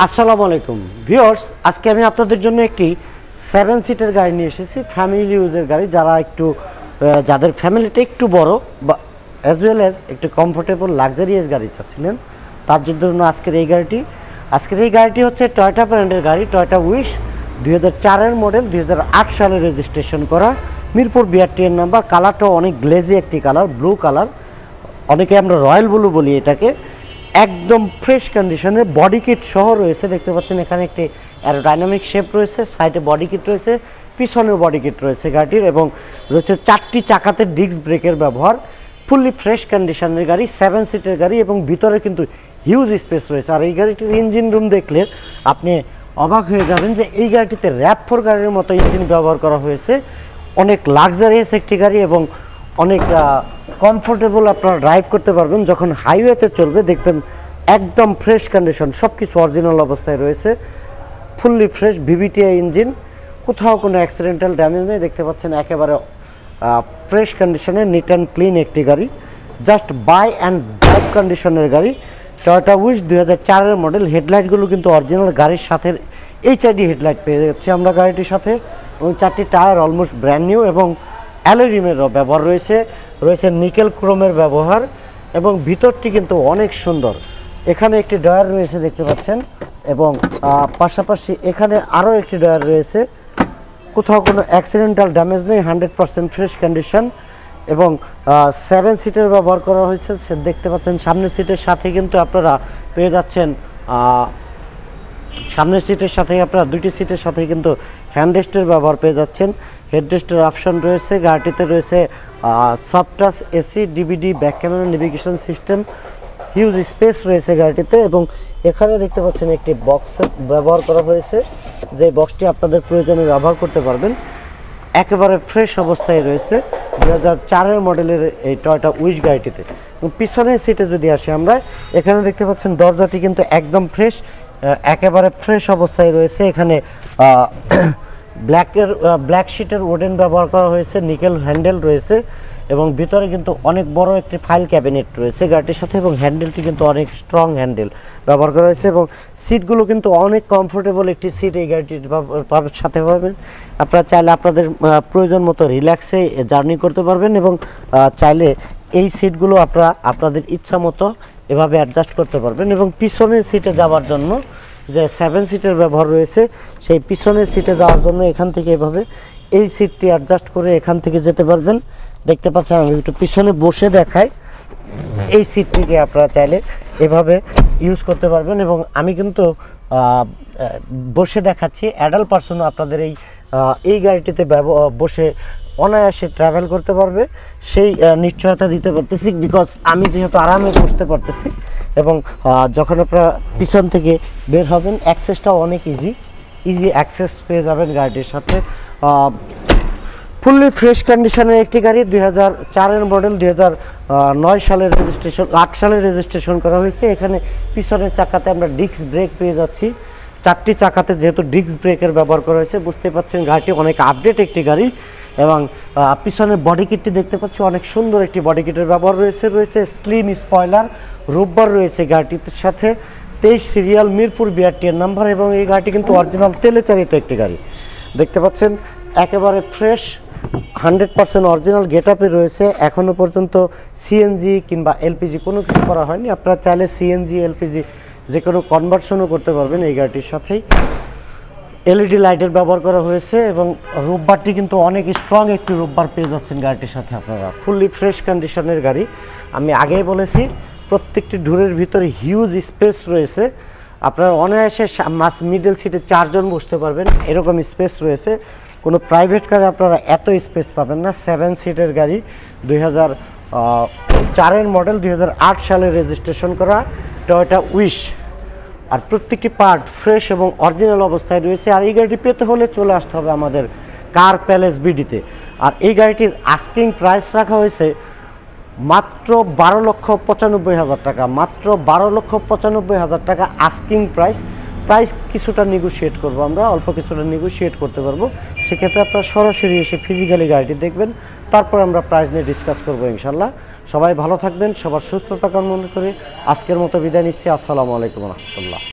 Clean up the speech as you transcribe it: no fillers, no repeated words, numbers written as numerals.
আসসালামু আলাইকুম ভিউয়ার্স, আজকে আমি আপনাদের জন্য একটি 7 সিটের গাড়ি নিয়ে এসেছি। ফ্যামিলি ইউজের গাড়ি, যারা একটু যাদের ফ্যামিলিটা একটু বড় বা অ্যাজ ওয়েল অ্যাজ একটু কমফোর্টেবল লাক্সারিয়াস গাড়ি চাচ্ছিলেন, তার জন্য আজকের এই গাড়িটি হচ্ছে টয়োটা ব্র্যান্ডের গাড়ি। টয়োটা উইশ 2004-এর মডেল, 2008 সালে রেজিস্ট্রেশন করা, মিরপুর BRT-এর নাম্বার। কালারটাও অনেক গ্লেজি একটি কালার, ব্লু কালার, অনেকে আমরা রয়্যাল ব্লু বলি এটাকে। একদম ফ্রেশ কন্ডিশনে বডি কিট সহ রয়েছে, দেখতে পাচ্ছেন এখানে একটি অ্যারোডাইনামিক শেপ রয়েছে, সাইডে বডি কিট রয়েছে, পিছনেও বডি কিট রয়েছে গাড়িটির, এবং রয়েছে 4টি চাকাতে ডিস্ক ব্রেকের ব্যবহার। ফুললি ফ্রেশ কন্ডিশনের গাড়ি, 7 সিটের গাড়ি, এবং ভিতরে কিন্তু হিউজ স্পেস রয়েছে। আর এই গাড়িটির ইঞ্জিন রুম দেখলে আপনি অবাক হয়ে যাবেন যে এই গাড়িটিতে RAV4 গাড়ির মতো ইঞ্জিন ব্যবহার করা হয়েছে। অনেক লাক্সারিয়াস একটি গাড়ি এবং অনেক কমফোর্টেবল আপনারা ড্রাইভ করতে পারবেন। যখন হাইওয়েতে চলবে দেখবেন একদম ফ্রেশ কন্ডিশন, সব কিছু অরিজিনাল অবস্থায় রয়েছে। ফুললি ফ্রেশ VVTi ইঞ্জিন, কোথাও কোনো অ্যাক্সিডেন্টাল ড্যামেজ নেই। দেখতে পাচ্ছেন একেবারে ফ্রেশ কন্ডিশনে নিট অ্যান্ড ক্লিন একটি গাড়ি, জাস্ট বাই অ্যান্ড ড্রাইভ কন্ডিশনের গাড়ি। টয়োটা উইশ 2004-এর মডেল। হেডলাইটগুলো কিন্তু অরিজিনাল গাড়ির সাথে HID হেডলাইট পেয়ে যাচ্ছি আমরা গাড়িটির সাথে, এবং 4টি টায়ার অলমোস্ট ব্র্যান্ড নিউ, এবং অ্যালয় রিমেরও ব্যবহার রয়েছে নিকেল ক্রোমের ব্যবহার, এবং ভিতরটি কিন্তু অনেক সুন্দর। এখানে একটি ডয়ার রয়েছে দেখতে পাচ্ছেন, এবং পাশাপাশি এখানে আরও একটি ডয়ার রয়েছে। কোথাও কোনো অ্যাক্সিডেন্টাল ড্যামেজ নেই, 100% ফ্রেশ কন্ডিশন, এবং 7 সিটের ব্যবহার করা হয়েছে। দেখতে পাচ্ছেন সামনের সিটের সাথে কিন্তু আপনারা পেয়ে যাচ্ছেন, সামনের সিটের সাথে আপনারা 2টি সিটের সাথে কিন্তু হ্যান্ডরেস্টের ব্যবহার পেয়ে যাচ্ছেন। হেডরেস্টের অপশন রয়েছে। গাড়িটিতে রয়েছে soft touch AC, DVD, back camera, navigation system, huge space রয়েছে গাড়িটিতে। এবং এখানে দেখতে পাচ্ছেন একটি বক্স ব্যবহার করা হয়েছে, যে বক্সটি আপনাদের প্রয়োজনে ব্যবহার করতে পারবেন। একেবারে ফ্রেশ অবস্থায় রয়েছে 2004-এর মডেলের এই টয়োটা উইশ গাড়িটিতে। এবং পিছনের সিটে যদি আসি আমরা, এখানে দেখতে পাচ্ছেন দরজাটি কিন্তু একদম ফ্রেশ, একেবারে ফ্রেশ অবস্থায় রয়েছে। এখানে ব্ল্যাক শিটের উডেন ব্যবহার করা হয়েছে, নিকেল হ্যান্ডেল রয়েছে, এবং ভিতরে কিন্তু অনেক বড় একটি ফাইল ক্যাবিনেট রয়েছে গাড়িটির সাথে, এবং হ্যান্ডেলটি কিন্তু অনেক স্ট্রং হ্যান্ডেল ব্যবহার করা হয়েছে। এবং সিটগুলো কিন্তু অনেক কমফোর্টেবল একটি সিট এই গাড়িটির সাথে পাবেন। আপনারা চাইলে আপনাদের প্রয়োজন মতো রিল্যাক্সে জার্নি করতে পারবেন, এবং চাইলে এই সিটগুলো আপনারা আপনাদের ইচ্ছা মতো এভাবে অ্যাডজাস্ট করতে পারবেন। এবং পিছনের সিটে যাওয়ার জন্য যে 7 সিটের ব্যবহার রয়েছে, সেই পিছনের সিটে যাওয়ার জন্য এখান থেকে এভাবে এই সিটটি অ্যাডজাস্ট করে এখান থেকে যেতে পারবেন। দেখতে পাচ্ছেন, আমি একটু পিছনে বসে দেখাই, এই সিটটিকে আপনারা চাইলে এভাবে ইউজ করতে পারবেন। এবং আমি কিন্তু বসে দেখাচ্ছি, অ্যাডাল্ট পারসনও আপনাদের এই গাড়িটিতে বসে অনায়াসে ট্রাভেল করতে পারবে, সেই নিশ্চয়তা দিতে পারতেছি, বিকজ আমি যেহেতু আরামে বসতে পারতেছি। এবং যখন আপনারা পিছন থেকে বের হবেন, অ্যাক্সেসটাও অনেক ইজি অ্যাক্সেস পেয়ে যাবেন গাড়িটির সাথে। ফুললি ফ্রেশ কন্ডিশনের একটি গাড়ি, 2004-এর মডেল, 2009 সালের রেজিস্ট্রেশন, 8 সালের রেজিস্ট্রেশন করা হয়েছে। এখানে পিছনের চাকাতে আমরা ডিস্ক ব্রেক পেয়ে যাচ্ছি। 4টি চাকাতে যেহেতু ডিস্ক ব্রেকের ব্যবহার করা হয়েছে, বুঝতে পারছেন গাড়িটি অনেক আপডেট একটি গাড়ি। এবং পিছনের বডি কিটটি দেখতে পাচ্ছি, অনেক সুন্দর একটি বডি কিটের ব্যবহার রয়েছে স্লিম স্পয়লার, রোববার রয়েছে গাড়িটির সাথে, 23 সিরিয়াল, মিরপুর BRT-এর নাম্বার। এবং এই গাড়িটি কিন্তু অরিজিনাল তেলে চালিত একটি গাড়ি। দেখতে পাচ্ছেন একেবারে ফ্রেশ, 100% অরিজিনাল গেট আপে রয়েছে। এখনও পর্যন্ত CNG কিংবা LPG কোনো কিছু করা হয়নি। আপনারা চাইলে CNG LPG যে কোনো কনভার্সনও করতে পারবেন এই গাড়িটির সাথেই। LED লাইটের ব্যবহার করা হয়েছে, এবং রোববারটি কিন্তু অনেক স্ট্রং একটি রোববার পেয়ে যাচ্ছেন গাড়িটির সাথে আপনারা। ফুললি ফ্রেশ কন্ডিশনের গাড়ি, আমি আগেই বলেছি প্রত্যেকটি ডোরের ভিতরে হিউজ স্পেস রয়েছে। আপনারা অনায়াসে মিডল সিটে 4 জন বসতে পারবেন, এরকম স্পেস রয়েছে। কোনো প্রাইভেট কারে আপনারা এত স্পেস পাবেন না। 7 সিটের গাড়ি, 2004-এর মডেল, 2008 সালে রেজিস্ট্রেশন করা টয়োটা উইশ। আর প্রত্যেকটি পার্ট ফ্রেশ এবং অরিজিনাল অবস্থায় রয়েছে। আর এই গাড়িটি পেতে হলে চলে আসতে হবে আমাদের কার প্যালেস BD-তে। আর এই গাড়িটির আস্কিং প্রাইস রাখা হয়েছে মাত্র 12,95,000 টাকা, মাত্র 12,95,000 টাকা আস্কিং প্রাইস। কিছুটা নেগোশিয়েট করবো, আমরা অল্প কিছুটা নেগোশিয়েট করতে পারবো। সেক্ষেত্রে আপনারা সরাসরি এসে ফিজিক্যালি গাড়িটি দেখবেন, তারপর আমরা প্রাইস নিয়ে ডিসকাস করবো ইনশাল্লাহ। সবাই ভালো থাকবেন, সবার সুস্থতা কামনা করে আজকের মতো বিদায় নিচ্ছি। আসসালামু আলাইকুম রহমতুল্লাহ।